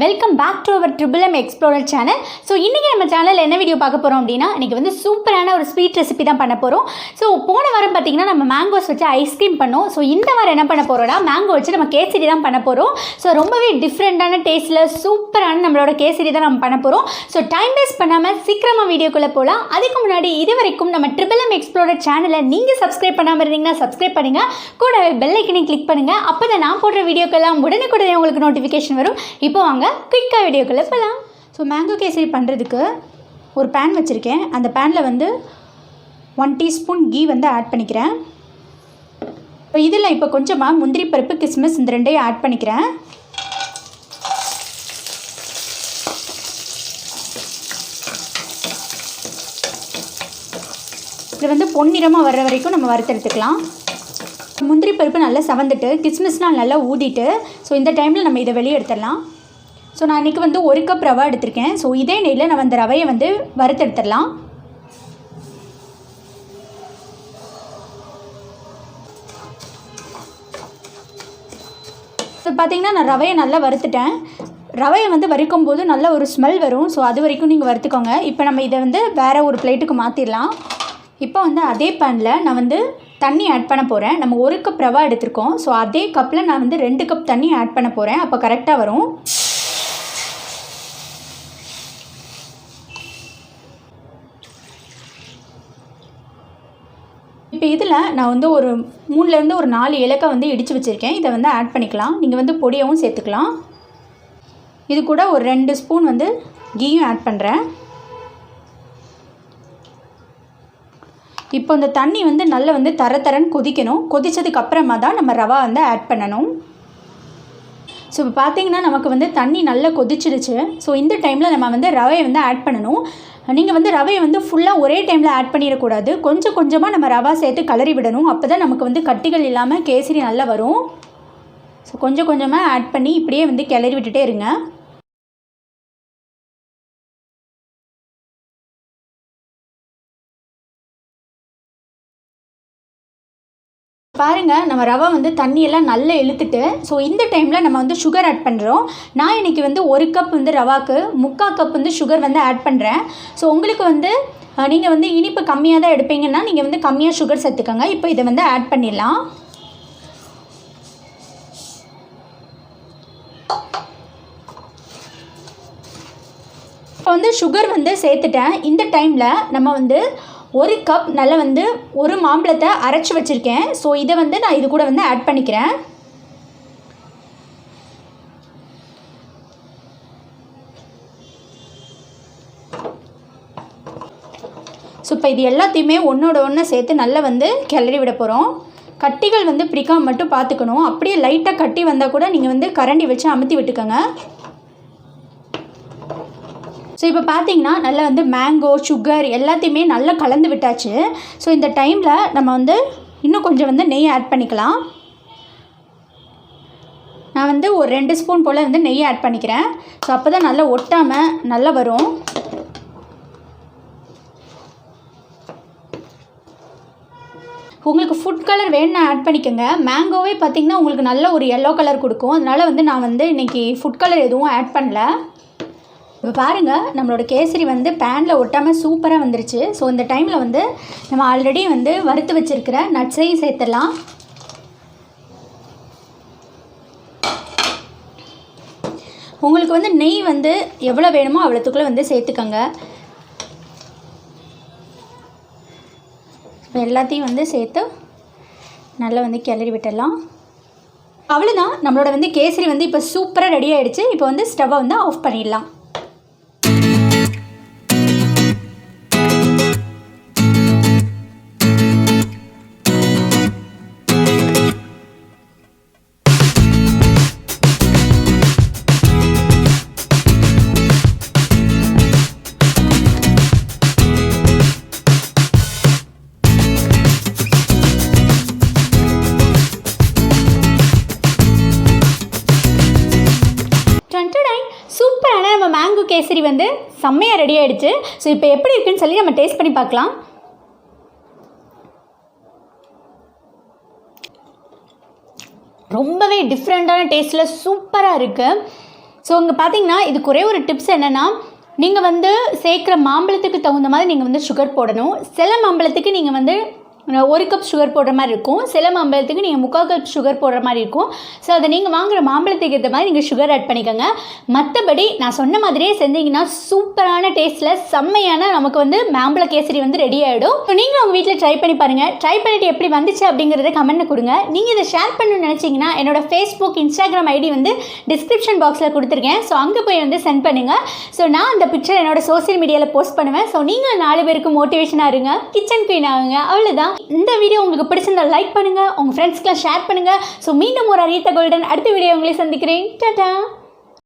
Welcome back to our triple M explorer channel. So இன்றைக்கி நம்ம சேனலில் என்ன வீடியோ பார்க்க போகிறோம் அப்படின்னா, இன்றைக்கி வந்து சூப்பரான ஒரு ஸ்வீட் ரெசிபி தான் பண்ண போகிறோம். ஸோ போன வாரம் பார்த்திங்கன்னா நம்ம மேங்கோஸ் வச்சு ஐஸ்கிரீம் பண்ணோம். ஸோ இந்த வாரம் என்ன பண்ண போகிறோம்னா, மேங்கோ வச்சு நம்ம கேசரி தான் பண்ண போகிறோம். ஸோ ரொம்பவே டிஃப்ரெண்ட்டான டேஸ்ட்டில் சூப்பரான நம்மளோட கேசரி தான் நம்ம பண்ண போகிறோம். ஸோ டைம் வேஸ்ட் பண்ணாமல் சீக்கிரமாக வீடியோக்குள்ளே போகலாம். அதுக்கு முன்னாடி இது வரைக்கும் நம்ம ட்ரிபிள் எம் எக்ஸ்ப்ளோரர் சேனலை நீங்கள் சப்ஸ்கிரைப் பண்ணாமல் இருந்தீங்கன்னா சப்ஸ்கிரைப் பண்ணுங்கள், கூடவே பெல் ஐக்கனையும் கிளிக் பண்ணுங்கள். அப்போ தான் நான் போடுற வீடியோக்கெல்லாம் உடனுக்குடனே உங்களுக்கு நோட்டிஃபிகேஷன் வரும். இப்போ வாங்க குயிக்காக வீடியோக்குள்ளே போகலாம். ஸோ மேங்கோ கேசரி பண்ணுறதுக்கு ஒரு பேன் வச்சுருக்கேன். அந்த பேனில் வந்து 1 டீஸ்பூன் கீ வந்து ஆட் பண்ணிக்கிறேன். இப்போ இதில் இப்போ கொஞ்சமாக முந்திரி பருப்பு, கிஸ்மிஸ் இந்த ரெண்டையும் ஆட் பண்ணிக்கிறேன். இது வந்து பொன்னிறமாக வர்ற வரைக்கும் நம்ம வறுத்தெடுத்துக்கலாம். முந்திரி பருப்பு நல்லா சவந்துட்டு கிஸ்மிஸ்னால் நல்லா ஊதிட்டு, ஸோ இந்த டைமில் நம்ம இதை வெளியே எடுத்துடலாம். ஸோ நான் இன்றைக்கி வந்து 1 கப் ரவா எடுத்திருக்கேன். ஸோ இதே நெய்யில் நம்ம அந்த ரவையை வந்து வறுத்தெடுத்துடலாம். ஸோ பார்த்திங்கன்னா நான் ரவையை நல்லா வறுத்துட்டேன். ரவையை வந்து வறுக்கும் போது நல்ல ஒரு ஸ்மெல் வரும். ஸோ அது வரைக்கும் நீங்கள் வறுத்துக்கோங்க. இப்போ நம்ம இதை வந்து வேறு ஒரு பிளேட்டுக்கு மாற்றிடலாம். இப்போ வந்து அதே பேனில் நான் வந்து தண்ணி ஆட் பண்ண போகிறேன். நம்ம 1 கப் ரவா எடுத்திருக்கோம். ஸோ அதே கப்பில் நான் வந்து 2 கப் தண்ணி ஆட் பண்ண போகிறேன். அப்போ கரெக்டாக வரும். இப்போ இதில் நான் வந்து ஒரு 3லேருந்து ஒரு 4 ஏலக்காய் வந்து இடித்து வச்சுருக்கேன். இதை வந்து ஆட் பண்ணிக்கலாம். நீங்கள் வந்து பொடியாகவும் சேர்த்துக்கலாம். இது கூட ஒரு 2 ஸ்பூன் வந்து கீயும் ஆட் பண்ணுறேன். இப்போ இந்த தண்ணி வந்து நல்லா வந்து தரன்னு கொதிக்கணும். கொதித்ததுக்கு அப்புறமா தான் நம்ம ரவா வந்து ஆட் பண்ணணும். ஸோ இப்போ பார்த்திங்கன்னா நமக்கு வந்து தண்ணி நல்லா கொதிச்சிடுச்சு. ஸோ இந்த டைமில் நம்ம வந்து ரவையை வந்து ஆட் பண்ணணும். நீங்கள் வந்து ரவையை வந்து ஃபுல்லாக ஒரே டைமில் ஆட் பண்ணிடக்கூடாது. கொஞ்சம் கொஞ்சமாக நம்ம ரவா சேர்த்து கலரி விடணும். அப்போ தான் நமக்கு வந்து கட்டிகள் இல்லாமல் கேசரி நல்லா வரும். ஸோ கொஞ்சம் கொஞ்சமாக ஆட் பண்ணி இப்படியே வந்து கிளறி விட்டுட்டே இருங்க. பாருங்கள், நம்ம ரவை வந்து தண்ணியெல்லாம் நல்லா இழுத்துட்டு, ஸோ இந்த டைமில் நம்ம வந்து சுகர் ஆட் பண்ணுறோம். நான் இன்றைக்கி வந்து 1 கப் வந்து ரவாக்கு 3/4 கப் வந்து சுகர் வந்து ஆட் பண்ணுறேன். ஸோ உங்களுக்கு வந்து நீங்கள் வந்து இனிப்பு கம்மியாக தான் எடுப்பீங்கன்னா நீங்கள் வந்து கம்மியாக சுகர் சேர்த்துக்கோங்க. இப்போ இதை வந்து ஆட் பண்ணிடலாம். இப்போ வந்து சுகர் வந்து சேர்த்துட்டேன். இந்த டைமில் நம்ம வந்து 1 கப் நல்லா வந்து ஒரு மாம்பழத்தை அரைச்சி வச்சுருக்கேன். ஸோ இதை வந்து நான் இது கூட வந்து ஆட் பண்ணிக்கிறேன். ஸோ இப்போ இது எல்லாத்தையுமே ஒன்றோட ஒன்று சேர்த்து நல்லா வந்து கிளறி விட போகிறோம். கட்டிகள் வந்து பிடிக்காம மட்டும் பார்த்துக்கணும். அப்படியே லைட்டாக கட்டி வந்தால் கூட நீங்கள் வந்து கரண்டி வச்சு அமுத்தி விட்டுக்கோங்க. ஸோ இப்போ பார்த்தீங்கன்னா நல்லா வந்து மேங்கோ, சுகர் எல்லாத்தையுமே நல்லா கலந்து விட்டாச்சு. ஸோ இந்த டைமில் நம்ம வந்து இன்னும் கொஞ்சம் வந்து நெய் ஆட் பண்ணிக்கலாம். நான் வந்து ஒரு 2 ஸ்பூன் போல் வந்து நெய் ஆட் பண்ணிக்கிறேன். ஸோ அப்போ தான் நல்லா ஒட்டாமல் நல்லா வரும். உங்களுக்கு ஃபுட் கலர் வேணும்னா ஆட் பண்ணிக்கோங்க. மேங்கோவே பார்த்திங்கன்னா உங்களுக்கு நல்ல ஒரு எல்லோ கலர் கொடுக்கும். அதனால் வந்து நான் வந்து இன்றைக்கி ஃபுட் கலர் எதுவும் ஆட் பண்ணல. இப்போ பாருங்கள், நம்மளோட கேசரி வந்து பேனில் ஒட்டாமல் சூப்பராக வந்துருச்சு. ஸோ இந்த டைமில் வந்து நம்ம ஆல்ரெடி வந்து வறுத்து வச்சுருக்கிற நட்ஸையும் சேர்த்துடலாம். உங்களுக்கு வந்து நெய் வந்து எவ்வளோ வேணுமோ அவ்வளோத்துக்குள்ளே வந்து சேர்த்துக்கோங்க. எல்லாத்தையும் வந்து சேர்த்து நல்லா வந்து கிளறி விட்டுடலாம். அவ்வளோதான், நம்மளோட வந்து கேசரி வந்து இப்போ சூப்பராக ரெடி ஆகிடுச்சு. இப்போ வந்து ஸ்டவ்வை வந்து ஆஃப் பண்ணிடலாம். சூப்பரான நம்ம மேங்கோ கேசரி வந்து செம்மையாக ரெடி ஆகிடுச்சு. ஸோ இப்போ எப்படி இருக்குன்னு சொல்லி நம்ம டேஸ்ட் பண்ணி பார்க்கலாம். ரொம்பவே டிஃப்ரெண்ட்டான டேஸ்ட்டில் சூப்பராக இருக்குது. ஸோ இங்கே பார்த்தீங்கன்னா இதுக்கு ஒரே ஒரு டிப்ஸ் என்னென்னா, நீங்கள் வந்து சேர்க்குற மாம்பழத்துக்கு தகுந்த மாதிரி நீங்கள் வந்து சுகர் போடணும். சில மாம்பழத்துக்கு நீங்கள் வந்து 1 கப் சுகர் போடுற மாதிரி இருக்கும், சில மாம்பழத்துக்கு நீங்கள் 3/4 கப் சுகர் போடுற மாதிரி இருக்கும். ஸோ அதை நீங்கள் வாங்குகிற மாம்பழத்துக்கு ஏற்ற மாதிரி நீங்கள் சுகர் ஆட் பண்ணிக்கோங்க. மற்றபடி நான் சொன்ன மாதிரியே செஞ்சீங்கன்னா சூப்பரான டேஸ்ட்டில் செம்மையான நமக்கு வந்து மாம்பழ கேசரி வந்து ரெடி ஆகிடும். ஸோ நீங்களும் உங்கள் வீட்டில் ட்ரை பண்ணி பாருங்கள். ட்ரை பண்ணிவிட்டு எப்படி வந்துச்சு அப்படிங்கிறத கமெண்ட்டில் கொடுங்க. நீங்கள் இதை ஷேர் பண்ணணும்னு நினச்சிங்கன்னா என்னோடய ஃபேஸ்புக், இன்ஸ்டாகிராம் ஐடி வந்து டிஸ்கிரிப்ஷன் பாக்ஸில் கொடுத்துருக்கேன். ஸோ அங்கே போய் வந்து சென்ட் பண்ணுங்கள். ஸோ நான் அந்த பிக்சர் என்னோடய சோஷியல் மீடியாவில் போஸ்ட் பண்ணுவேன். ஸோ நீங்கள் 4 பேருக்கு மோட்டிவேஷனாக இருங்க, கிச்சன் குயின் ஆகுங்க. அவ்வளோதான். இந்த வீடியோ உங்களுக்கு பிடிச்சிருந்தா லைக் பண்ணுங்கள், உங்கள் ஃப்ரெண்ட்ஸ்க்கெலாம் ஷேர் பண்ணுங்கள். ஸோ மீண்டும் ஒரு அரிய தகவலுடன் அடுத்த வீடியோ உங்களை சந்திக்கிறேன். டாடா.